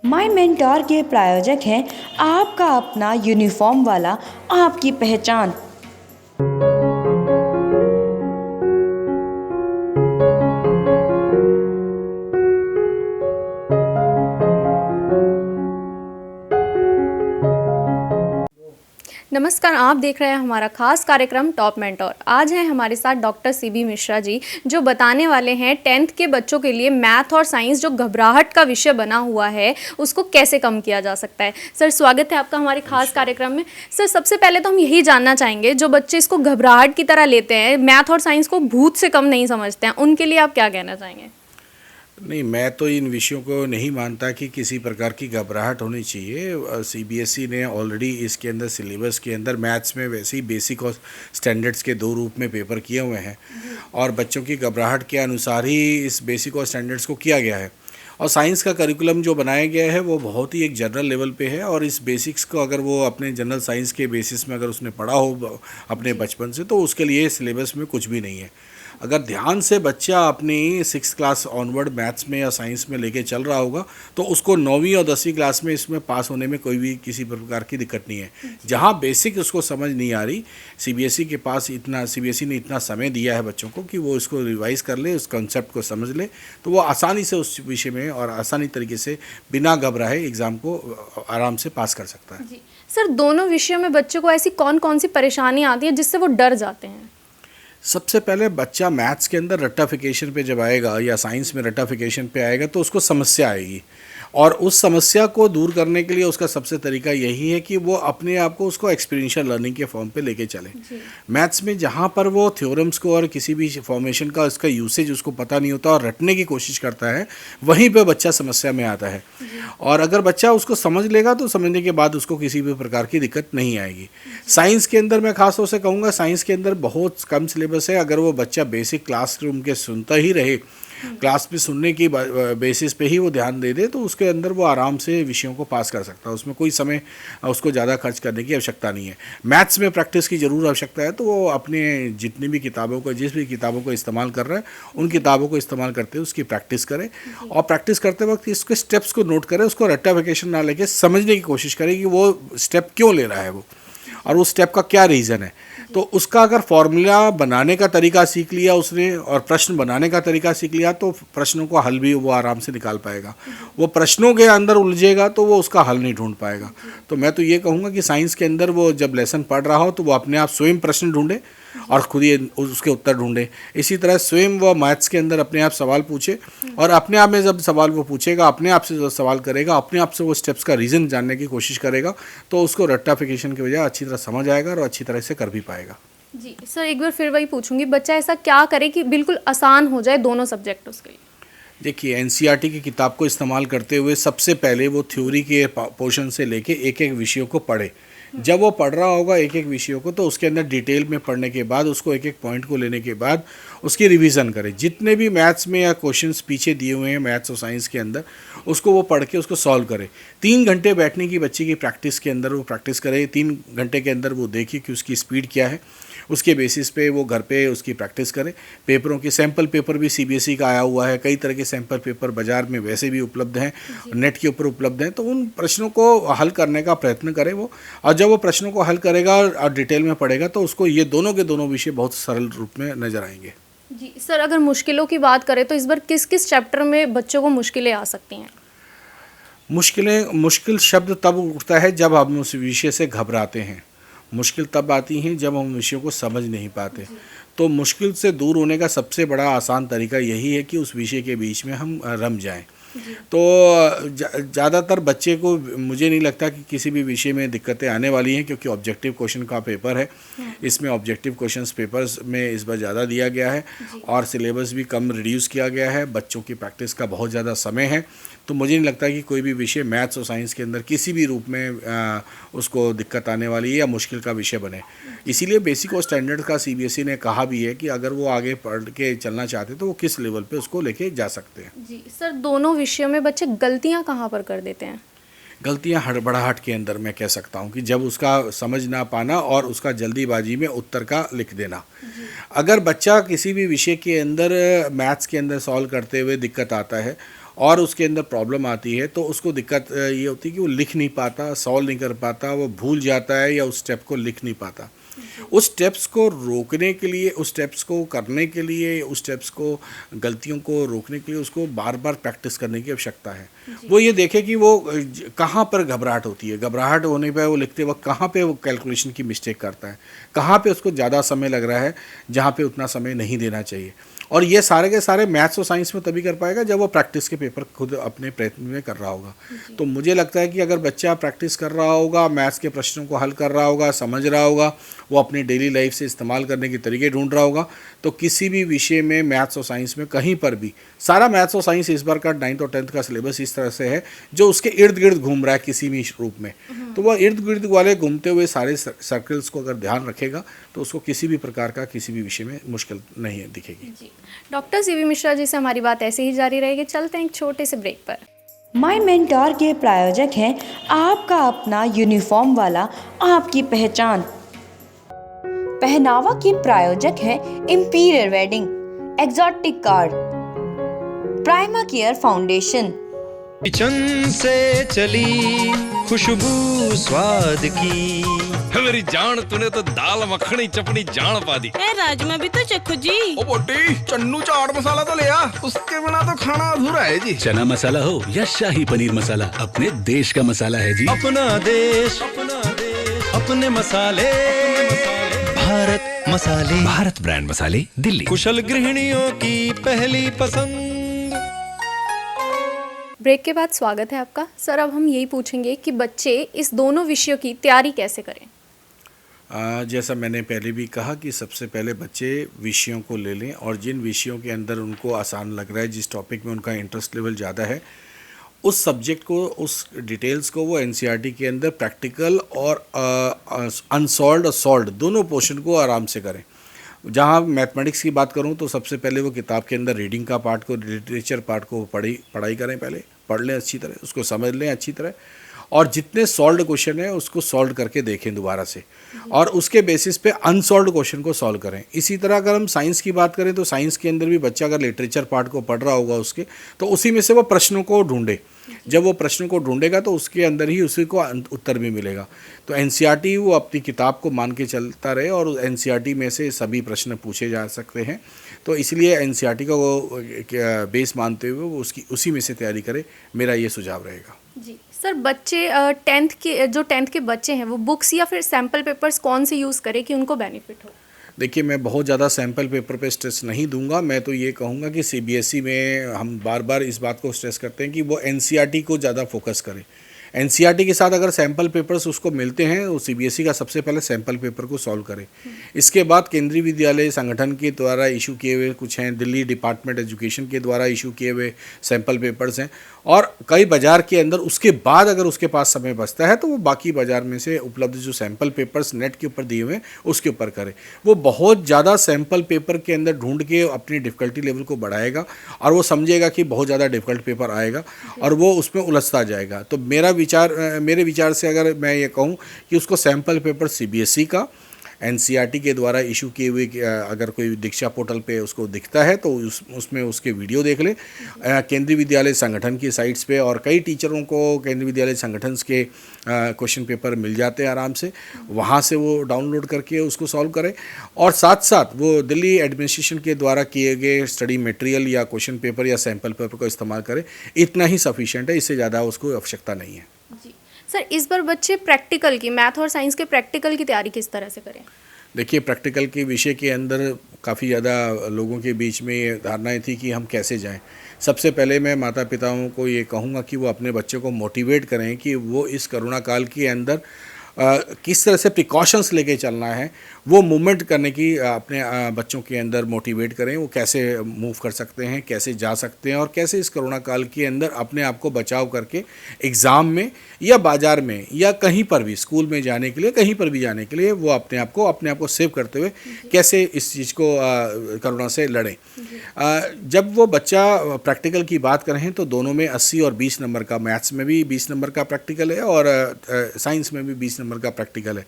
My mentor के प्रायोजक हैं आपका अपना यूनिफॉर्म वाला आपकी पहचान। नमस्कार, आप देख रहे हैं हमारा खास कार्यक्रम टॉप मेंटोर। आज हैं हमारे साथ डॉक्टर सीबी मिश्रा जी, जो बताने वाले हैं 10th के बच्चों के लिए मैथ और साइंस जो घबराहट का विषय बना हुआ है उसको कैसे कम किया जा सकता है। सर, स्वागत है आपका हमारे खास कार्यक्रम में। सर, सबसे पहले तो हम यही जानना चाहेंगे, जो बच्चे इसको घबराहट की तरह लेते हैं, मैथ और साइंस को भूत से कम नहीं समझते हैं, उनके लिए आप क्या कहना चाहेंगे? नहीं, मैं तो इन विषयों को नहीं मानता कि किसी प्रकार की घबराहट होनी चाहिए। सीबीएसई ने ऑलरेडी इसके अंदर सिलेबस के अंदर मैथ्स में वैसे ही बेसिक और स्टैंडर्ड्स के दो रूप में पेपर किए हुए हैं और बच्चों की घबराहट के अनुसार ही इस बेसिक और स्टैंडर्ड्स को किया गया है। और साइंस का करिकुलम जो बनाया गया है वो बहुत ही एक जनरल लेवल पे है और इस बेसिक्स को अगर वो अपने जनरल साइंस के बेसिस में अगर उसने पढ़ा हो अपने बचपन से, तो उसके लिए सिलेबस में कुछ भी नहीं है। अगर ध्यान से बच्चा अपनी 6th क्लास ऑनवर्ड मैथ्स में या साइंस में लेके चल रहा होगा तो उसको 9वीं और 10वीं क्लास में इसमें पास होने में कोई भी किसी प्रकार की दिक्कत नहीं है। जहाँ बेसिक उसको समझ नहीं आ रही, सीबीएसई ने इतना समय दिया है बच्चों को कि वो इसको रिवाइज कर ले, उस कॉन्सेप्ट को समझ ले, तो वो आसानी से उस विषय में और आसानी तरीके से बिना घबराए एग्ज़ाम को आराम से पास कर सकता है। जी सर, दोनों विषयों में बच्चों को ऐसी कौन कौन सी परेशानी आती है जिससे वो डर जाते हैं? सबसे पहले बच्चा मैथ्स के अंदर रट्टाफिकेशन पे जब आएगा या साइंस में रट्टाफिकेशन पे आएगा तो उसको समस्या आएगी और उस समस्या को दूर करने के लिए उसका सबसे तरीका यही है कि वो अपने आप को उसको एक्सपीरियंशियल लर्निंग के फॉर्म पे लेके चले। मैथ्स में जहाँ पर वो थ्योरम्स को और किसी भी फॉर्मेशन का उसका यूसेज उसको पता नहीं होता और रटने की कोशिश करता है, वहीं पे बच्चा समस्या में आता है। और अगर बच्चा उसको समझ लेगा तो समझने के बाद उसको किसी भी प्रकार की दिक्कत नहीं आएगी। साइंस के अंदर मैं खास तौर से कहूँगा, साइंस के अंदर बहुत कम सिलेबस है। अगर वो बच्चा बेसिक क्लासरूम के सुनता ही रहे, क्लास में सुनने की बेसिस पे ही वो ध्यान दे दे, तो उसके अंदर वो आराम से विषयों को पास कर सकता है। उसमें कोई समय उसको ज़्यादा खर्च करने की आवश्यकता नहीं है। मैथ्स में प्रैक्टिस की ज़रूर आवश्यकता है, तो वो अपने जितनी भी किताबों को, जिस भी किताबों को इस्तेमाल कर रहा है उन किताबों को इस्तेमाल करते हुए उसकी प्रैक्टिस करें और प्रैक्टिस करते वक्त इसके स्टेप्स को नोट करें। उसको रट्टाफिकेशन ना लेके समझने की कोशिश करें कि वो स्टेप क्यों ले रहा है वो और उस स्टेप का क्या रीज़न है। तो उसका अगर फॉर्मूला बनाने का तरीका सीख लिया उसने और प्रश्न बनाने का तरीका सीख लिया तो प्रश्नों को हल भी वो आराम से निकाल पाएगा। वो प्रश्नों के अंदर उलझेगा तो वो उसका हल नहीं ढूंढ पाएगा। तो मैं तो ये कहूँगा कि साइंस के अंदर वो जब लेसन पढ़ रहा हो तो वो अपने आप स्वयं प्रश्न ढूंढे और खुद ही उसके उत्तर ढूंढे। इसी तरह स्वयं वो मैथ्स के अंदर अपने आप सवाल पूछे और अपने आप में जब सवाल वो पूछेगा, अपने आप से जो सवाल करेगा, अपने आप से वो स्टेप्स का रीज़न जानने की कोशिश करेगा, तो उसको रट्टाफिकेशन की वजह अच्छी तरह समझ आएगा और अच्छी तरह से कर भी पाएगा। जी सर, एक बार फिर वही पूछूंगी, बच्चा ऐसा क्या करे कि बिल्कुल आसान हो जाए दोनों सब्जेक्ट उसके लिए? देखिए, एनसीईआरटी की किताब को इस्तेमाल करते हुए सबसे पहले वो थ्योरी के पोर्शन से लेके एक एक विषयों को पढ़े। जब वो पढ़ रहा होगा एक एक विषयों को, तो उसके अंदर डिटेल में पढ़ने के बाद उसको एक एक पॉइंट को लेने के बाद उसकी रिवीजन करें। जितने भी मैथ्स में या क्वेश्चंस पीछे दिए हुए हैं मैथ्स और साइंस के अंदर, उसको वो पढ़ के उसको सॉल्व करें। 3 घंटे बैठने की बच्चे की प्रैक्टिस के अंदर वो प्रैक्टिस करे। 3 घंटे के अंदर वो देखिए कि उसकी स्पीड क्या है, उसके बेसिस पे वो घर पे उसकी प्रैक्टिस करें। पेपरों के सैम्पल पेपर भी सीबीएसई का आया हुआ है, कई तरह के सैम्पल पेपर बाज़ार में वैसे भी उपलब्ध हैं, नेट के ऊपर उपलब्ध हैं। तो उन प्रश्नों को हल करने का प्रयत्न करें वो, और जब वो प्रश्नों को हल करेगा और डिटेल में पढ़ेगा तो उसको ये दोनों के दोनों विषय बहुत सरल रूप में नज़र आएंगे। जी सर, अगर मुश्किलों की बात करें तो इस बार किस किस चैप्टर में बच्चों को मुश्किलें आ सकती हैं? मुश्किल शब्द तब उठता है जब हम उस विषय से घबराते हैं। मुश्किल तब आती हैं जब हम विषयों को समझ नहीं पाते। तो मुश्किल से दूर होने का सबसे बड़ा आसान तरीका यही है कि उस विषय के बीच में हम रम जाएं। तो ज़्यादातर बच्चे को मुझे नहीं लगता कि किसी भी विषय में दिक्कतें आने वाली हैं, क्योंकि ऑब्जेक्टिव क्वेश्चन का पेपर है। इसमें ऑब्जेक्टिव क्वेश्चंस पेपर्स में इस बार ज़्यादा दिया गया है और सिलेबस भी कम रिड्यूस किया गया है। बच्चों की प्रैक्टिस का बहुत ज़्यादा समय है। तो मुझे नहीं लगता कि कोई भी विषय मैथ्स और साइंस के अंदर किसी भी रूप में उसको दिक्कत आने वाली है या मुश्किल का विषय बने। इसीलिए बेसिक और स्टैंडर्ड का सीबीएसई ने कहा भी है कि अगर वो आगे पढ़ के चलना चाहते तो वो किस लेवल पे उसको लेके जा सकते हैं। जी सर, दोनों विषयों में बच्चे गलतियां कहाँ पर कर देते हैं? गलतियां हड़बड़ाहट के अंदर मैं कह सकता हूं कि जब उसका समझ ना पाना और उसका जल्दीबाजी में उत्तर का लिख देना। अगर बच्चा किसी भी विषय के अंदर मैथ्स के अंदर सॉल्व करते हुए दिक्कत आता है और उसके अंदर प्रॉब्लम आती है तो उसको दिक्कत ये होती है कि वो लिख नहीं पाता, सॉल्व नहीं कर पाता, वो भूल जाता है या उस स्टेप को लिख नहीं पाता। उस स्टेप्स को रोकने के लिए, उस स्टेप्स को करने के लिए, उस स्टेप्स को, गलतियों को रोकने के लिए उसको बार बार प्रैक्टिस करने की आवश्यकता है। वो ये देखे कि वो कहाँ पर घबराहट होती है, घबराहट होने पर वो लिखते वक्त कहाँ पे वो कैलकुलेशन की मिस्टेक करता है, कहाँ पे उसको ज़्यादा समय लग रहा है जहाँ पे उतना समय नहीं देना चाहिए। और ये सारे के सारे मैथ्स और साइंस में तभी कर पाएगा जब वो प्रैक्टिस के पेपर खुद अपने प्रयत्न में कर रहा होगा। तो मुझे लगता है कि अगर बच्चा प्रैक्टिस कर रहा होगा, मैथ्स के प्रश्नों को हल कर रहा होगा, समझ रहा होगा, वो अपनी डेली लाइफ से इस्तेमाल करने के तरीके ढूंढ रहा होगा, तो किसी भी विषय में मैथ्स और साइंस में कहीं पर भी, सारा मैथ्स और साइंस इस बार का 9th और 10th का सिलेबस इस तरह से है जो उसके इर्द गिर्द घूम रहा है किसी भी रूप में, तो वह इर्द गिर्द वाले घूमते हुए सारे सर्कल्स को अगर ध्यान रखेगा तो उसको किसी भी प्रकार का किसी भी विषय में मुश्किल नहीं दिखेगी। जी, डॉक्टर सीबी मिश्रा जी से हमारी बात ऐसे ही जारी रहेगी। चलते हैं एक छोटे से ब्रेक पर। माई मेंटोर के प्रायोजक हैं आपका अपना यूनिफॉर्म वाला आपकी पहचान। पहनावा के प्रायोजक हैं imperial wedding, exotic card, prima care foundation. Kitchen से चली खुशबू स्वाद की, मेरी जान तूने तो दाल मखनी चपनी जान पा दी। ए राजमा भी तो चखो जी। ओ बोटी, चन्नू चाट मसाला तो ले आ, उसके बिना तो खाना अधूरा है जी। चना मसाला हो या शाही पनीर मसाला, अपने देश का मसाला है जी। अपना देश अपने मसाले, भारत मसाले, भारत ब्रांड मसाले, दिल्ली। कुशल गृहिणियों की पहली पसंद। ब्रेक के बाद स्वागत है आपका। सर, अब हम यही पूछेंगे कि बच्चे इस दोनों विषयों की तैयारी कैसे करें। जैसा मैंने पहले भी कहा कि सबसे पहले बच्चे विषयों को ले लें और जिन विषयों के अंदर उनको आसान लग रहा है, जिस टॉपिक में उनका इंटरेस्ट लेवल ज़्यादा है, उस सब्जेक्ट को, उस डिटेल्स को वो एनसीईआरटी के अंदर प्रैक्टिकल और अनसॉल्व्ड और सॉल्व्ड दोनों पोर्शन को आराम से करें। जहाँ मैथमेटिक्स की बात करूँ तो सबसे पहले वो किताब के अंदर रीडिंग का पार्ट को, लिटरेचर पार्ट को पढ़ाई करें, पहले पढ़ लें अच्छी तरह, उसको समझ लें अच्छी तरह, और जितने सॉल्व्ड क्वेश्चन है उसको सॉल्व करके देखें दोबारा से, और उसके बेसिस पे अनसॉल्व्ड क्वेश्चन को सॉल्व करें। इसी तरह अगर हम साइंस की बात करें तो साइंस के अंदर भी बच्चा अगर लिटरेचर पार्ट को पढ़ रहा होगा उसके, तो उसी में से वो प्रश्नों को ढूंढे। जब वो प्रश्नों को ढूंढेगा तो उसके अंदर ही उसी को उत्तर भी मिलेगा। तो एनसीईआरटी वो अपनी किताब को मान के चलता रहे और एनसीईआरटी में से सभी प्रश्न पूछे जा सकते हैं। तो इसलिए एनसीईआरटी का वो बेस मानते हुए वो उसी में से तैयारी करे, मेरा ये सुझाव रहेगा। जी सर, बच्चे 10th के बच्चे हैं वो बुक्स या फिर सैम्पल पेपर्स कौन से यूज़ करें कि उनको बेनिफिट हो। देखिए, मैं बहुत ज़्यादा सैम्पल पेपर पे स्ट्रेस नहीं दूंगा। मैं तो ये कहूँगा कि सीबीएसई में हम बार बार इस बात को स्ट्रेस करते हैं कि वो एनसीईआरटी को ज़्यादा फोकस करें। एनसीईआरटी के साथ अगर सैम्पल पेपर्स उसको मिलते हैं, वो सीबीएसई का सबसे पहले सैम्पल पेपर को सॉल्व करें। इसके बाद केंद्रीय विद्यालय संगठन के द्वारा इशू किए हुए कुछ हैं, दिल्ली डिपार्टमेंट एजुकेशन के द्वारा इशू किए हुए सैम्पल पेपर्स हैं, और कई बाज़ार के अंदर उसके बाद अगर उसके पास समय बचता है तो वो बाकी बाज़ार में से उपलब्ध जो सैम्पल पेपर्स नेट के ऊपर दिए हुए हैं उसके ऊपर करें। वो बहुत ज़्यादा सैम्पल पेपर के अंदर ढूंढ के अपनी डिफ़िकल्टी लेवल को बढ़ाएगा और वो समझेगा कि बहुत ज़्यादा डिफ़िकल्ट पेपर आएगा और वो उसमें उलझता जाएगा। तो मेरे विचार से अगर मैं ये कहूँ कि उसको सैम्पल पेपर सीबीएसई का एनसीईआरटी के द्वारा इशू किए हुए अगर कोई दीक्षा पोर्टल पे उसको दिखता है तो उसमें उसके वीडियो देख ले। केंद्रीय विद्यालय संगठन की साइट्स पे और कई टीचरों को केंद्रीय विद्यालय संगठन के क्वेश्चन पेपर मिल जाते हैं आराम से, वहाँ से वो डाउनलोड करके उसको सॉल्व करें। और साथ साथ वो दिल्ली एडमिनिस्ट्रेशन के द्वारा किए गए स्टडी मटेरियल या क्वेश्चन पेपर या सैम्पल पेपर का इस्तेमाल करें। इतना ही सफिशिएंट है, इससे ज़्यादा उसको आवश्यकता नहीं है। जी सर, इस बार बच्चे प्रैक्टिकल की, मैथ और साइंस के प्रैक्टिकल की तैयारी किस तरह से करें। देखिए, प्रैक्टिकल के विषय के अंदर काफ़ी ज़्यादा लोगों के बीच में ये धारणाएं थी कि हम कैसे जाएं। सबसे पहले मैं माता पिताओं को ये कहूँगा कि वो अपने बच्चों को मोटिवेट करें कि वो इस कोरोना काल के अंदर किस तरह से प्रिकॉशंस लेके चलना है, वो मूवमेंट करने की अपने बच्चों के अंदर मोटिवेट करें। वो कैसे मूव कर सकते हैं, कैसे जा सकते हैं और कैसे इस कोरोना काल के अंदर अपने आप को बचाव करके एग्ज़ाम में या बाज़ार में या कहीं पर भी, स्कूल में जाने के लिए, कहीं पर भी जाने के लिए वो अपने आप को सेव करते हुए कैसे इस चीज़ को कोरोना से लड़ें। जब वो बच्चा प्रैक्टिकल की बात करें तो दोनों में 80 और 20 नंबर का, मैथ्स में भी 20 नंबर का प्रैक्टिकल है और साइंस में भी 20 नंबर का प्रैक्टिकल है।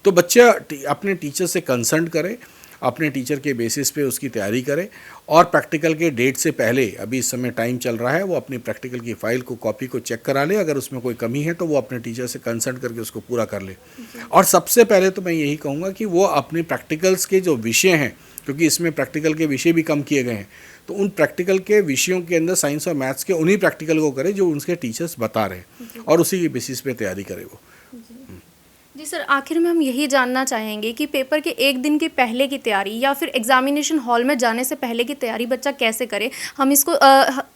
तो बच्चा अपने टीचर से कंसल्ट करे अपने टीचर के बेसिस पे उसकी तैयारी करे और प्रैक्टिकल के डेट से पहले, अभी इस समय टाइम चल रहा है, वो अपनी प्रैक्टिकल की फ़ाइल को, कॉपी को चेक करा ले। अगर उसमें कोई कमी है तो वो अपने टीचर से कंसल्ट करके उसको पूरा कर ले। और सबसे पहले तो मैं यही कहूँगा कि वो अपने प्रैक्टिकल्स के जो विषय हैं, क्योंकि इसमें प्रैक्टिकल के विषय भी कम किए गए हैं, तो उन प्रैक्टिकल के विषयों के अंदर साइंस और मैथ्स के उन्हीं प्रैक्टिकल को करे जो उनके टीचर्स बता रहे हैं और उसी के बेसिस पे तैयारी करे वो। जी सर, आखिर में हम यही जानना चाहेंगे कि पेपर के एक दिन के पहले की तैयारी या फिर एग्जामिनेशन हॉल में जाने से पहले की तैयारी बच्चा कैसे करे। हम इसको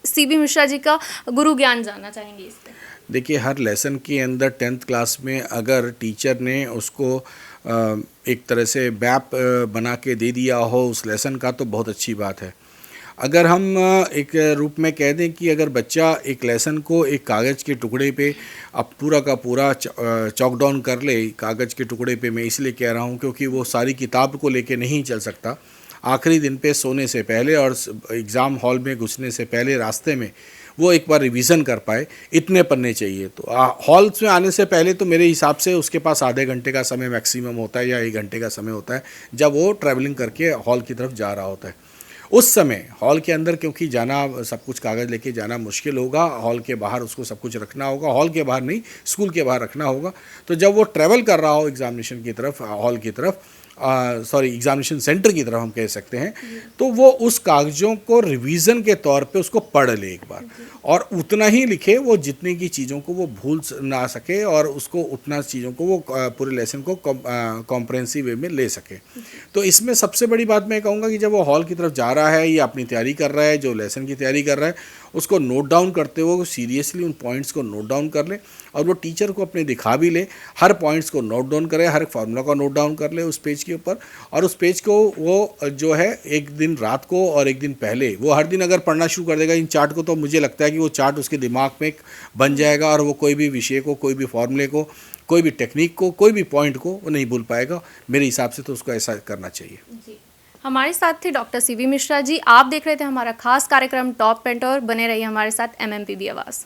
सीबी मिश्रा जी का गुरु ज्ञान जानना चाहेंगे इस पर। देखिए, हर लेसन के अंदर 10th क्लास में अगर टीचर ने उसको एक तरह से मैप बना के दे दिया हो उस लेसन का तो बहुत अच्छी बात है। अगर हम एक रूप में कह दें कि अगर बच्चा एक लेसन को एक कागज़ के टुकड़े पे अब पूरा का पूरा चॉक डाउन कर ले, कागज़ के टुकड़े पे, मैं इसलिए कह रहा हूँ क्योंकि वो सारी किताब को लेके नहीं चल सकता। आखिरी दिन पे सोने से पहले और एग्ज़ाम हॉल में घुसने से पहले रास्ते में वो एक बार रिवीज़न कर पाए, इतने पन्ने चाहिए। तो हॉल्स में आने से पहले तो मेरे हिसाब से उसके पास आधे घंटे का समय मैक्सिमम होता है या 1 घंटे का समय होता है जब वो ट्रैवलिंग करके हॉल की तरफ जा रहा होता है। उस समय हॉल के अंदर क्योंकि जाना, सब कुछ कागज़ लेके जाना मुश्किल होगा, हॉल के बाहर उसको सब कुछ रखना होगा, हॉल के बाहर नहीं, स्कूल के बाहर रखना होगा। तो जब वो ट्रैवल कर रहा हो एग्ज़ामिनेशन की तरफ, हॉल की तरफ, एग्ज़ामिनेशन सेंटर की तरफ हम कह सकते हैं, तो वो उस कागज़ों को रिवीज़न के तौर पे उसको पढ़ ले एक बार और उतना ही लिखे वो जितने की चीज़ों को वो भूल ना सके और उसको उतना चीज़ों को वो पूरे लेसन को कॉम्प्रहेंसिव वे में ले सके। तो इसमें सबसे बड़ी बात मैं कहूँगा कि जब वो हॉल की तरफ जा रहा है या अपनी तैयारी कर रहा है, जो लेसन की तैयारी कर रहा है, उसको नोट डाउन करते हुए सीरियसली उन पॉइंट्स को नोट डाउन कर ले और वो टीचर को अपने दिखा भी ले, हर पॉइंट्स को नोट डाउन करे, हर फार्मूला को नोट डाउन कर ले उस पेज के ऊपर। और उस पेज को वो जो है एक दिन रात को और एक दिन पहले, वो हर दिन अगर पढ़ना शुरू कर देगा इन चार्ट को, तो मुझे लगता है कि वो चार्ट उसके दिमाग में बन जाएगा और वो कोई भी विषय को, कोई भी फॉर्मूले को, कोई भी टेक्निक को, कोई भी पॉइंट को वो नहीं भूल पाएगा। मेरे हिसाब से तो उसको ऐसा करना चाहिए। जी, हमारे साथ थे डॉक्टर सीबी मिश्रा जी। आप देख रहे थे हमारा खास कार्यक्रम टॉप मेंटोर। बने रहिए हमारे साथ MMPB आवाज़।